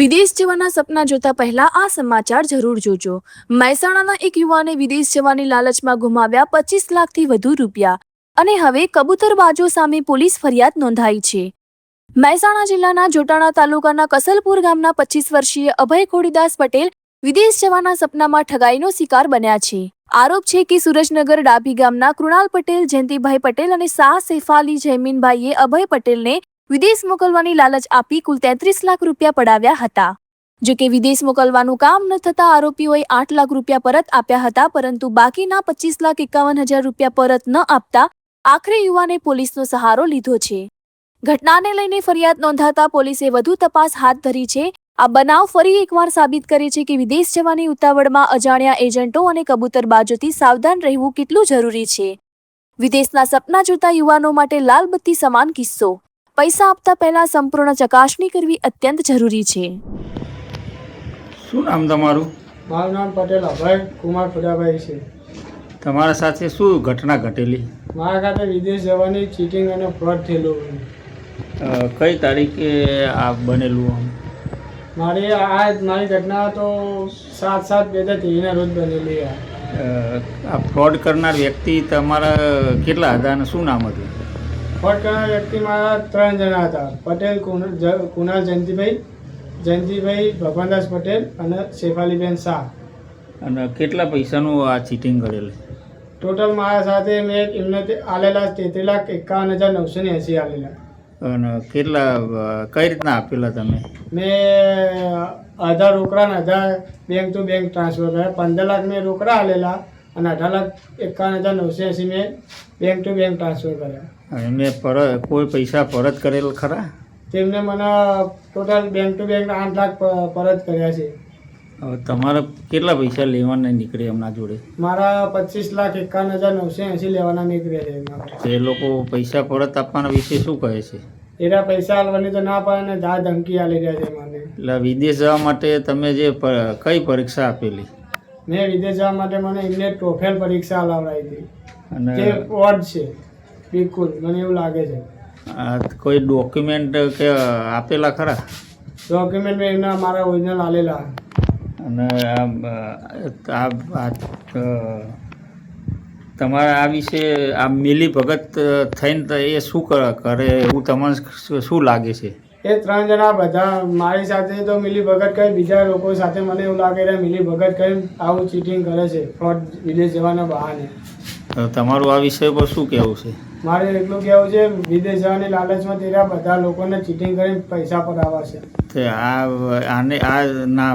વિદેશ જવાના સપના જોતા પહેલા આ સમાચાર જરૂર જોજો। મહેસાણાના એક યુવાને વિદેશ જવાની લાલચમાં ગુમાવ્યા 25 લાખથી વધુ રૂપિયા અને હવે કબૂતરબાજો સામે પોલીસ ફરિયાદ નોંધાઈ છે। મહેસાણા જિલ્લાના જોટાણા તાલુકાના કસલપુર ગામના 25 વર્ષીય અભય ખોડીદાસ પટેલ વિદેશ જવાના સપનામાં ઠગાઈનો શિકાર બન્યા છે। આરોપ છે કે સુરજનગર ડાભી ગામના કૃણાલ પટેલ, જયંતિભાઈ પટેલ અને શાહ સૈફાલી જયમીનભાઈએ અભય પટેલને વિદેશ મોકલવાની લાલચ આપી કુલ 33 લાખ રૂપિયા પડાવ્યા હતા। જો કે વિદેશ મોકલવાનું કામ ન થતા આરોપીઓએ 8 લાખ રૂપિયા પરત આપ્યા હતા, પરંતુ બાકીના 25,51,000 રૂપિયા પરત ન આપતા આખરે યુવાને પોલીસનો સહારો લીધો છે। ઘટનાને લઈને ફરિયાદ નોંધાતા પોલીસે વધુ તપાસ હાથ ધરી છે। આ બનાવ ફરી એકવાર સાબિત કરે છે કે વિદેશ જવાની ઉતાવળમાં અજાણ્યા એજન્ટો અને કબૂતરબાજોથી સાવધાન રહેવું કેટલું જરૂરી છે। વિદેશના સપના જોતા યુવાનો માટે લાલબત્તી સમાન કિસ્સો। પૈસા આપતા પહેલા સંપૂર્ણ ચકાસણી કરવી અત્યંત જરૂરી છે। શું નામ તમારું? મારું નામ પટેલ અભય કુમાર ખુદાભાઈ છે। તમારા સાથે શું ઘટના ઘટેલી? મારા ખાતે વિદેશ જવાની ચીટિંગ અને ફ્રોડ થયેલું। કઈ તારીખે આ બનેલું? મારી ઘટના તો 7/7/2023 રોજ બનેલી। આ ફ્રોડ કરનાર વ્યક્તિ તમારા કેટલા હતા અને શું નામ હતું? ફ્રોડ કરનાર વ્યક્તિ મારા 3 જણા હતા। પટેલ કુણાલ જયંતિભાઈ ભગવાનદાસ પટેલ અને શેફાલીબેન શાહ। અને કેટલા પૈસાનું આ ચીટિંગ કરેલું? ટોટલ મારા સાથે મેં એમને આલેલા 33,51,980 આલેલા। અને કેટલા કઈ રીતના આપેલા તમે? મેં અડધા રોકડા ને અડધા બેંક ટુ બેંક ટ્રાન્સફર કર્યા। 15 લાખ મેં રોકડા આલેલા અને 18,51,980 મેં બેંક ટુ બેંક ટ્રાન્સફર કર્યા। એમને કોઈ પૈસા પરત કરેલ ખરા? તેમને મને total bank to bank 8 lakh પરત કર્યા છે। હવે તમારે કેટલા પૈસા લેવાના નીકળે એમના જોડે? મારા 25,51,980 લેવાના નીકળ્યા છે। એ લોકો પૈસા પરત આપવાના વિશે શું કહે છે? એના પૈસા આલવાની તો ના પાડે ને ધમકી આલી રહ્યા છે મને। એટલે વિદેશ જવા માટે તમે જે કઈ પરીક્ષા આપેલી? મેં વિદેશ જવા માટે મને એમને ટોફેલ પરીક્ષા આલાવડાવી હતી અને જે ફ્રોડ છે બિલકુલ, મને એવું લાગે છે। કોઈ ડોક્યુમેન્ટ કે આપેલા ખરા? ડોક્યુમેન્ટ મેં એમના મારા ઓરિજિનલ આલેલા। અને તમારા આ વિશે આ મિલી ભગત થઈને તો એ શું કરે એવું તમને શું લાગે છે? એ 3 જણા બધા મારી સાથે તો મિલી ભગત કરી, બીજા લોકો સાથે મને એવું લાગે છે મિલી ભગત કરી આવું ચીટિંગ કરે છે ફ્રોડ વિદેશ જવાના બહાને। તમારું આ વિષય પર શું કહેવું છે? મારે એટલું કહેવું છે, વિદેશ જવાની લાલચમાં તેરા બધા લોકોને ચીટિંગ કરીને પૈસા પડાવવા છે। તે આ ના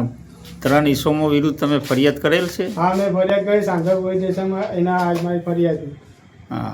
3 ઇસમો વિરુદ્ધ તમે ફરિયાદ કરેલ છે? હા, મેં ફરિયાદ કરી સાંસદ પોલીસ સ્ટેશનમાં, એના આજ મારી ફરિયાદ। હા.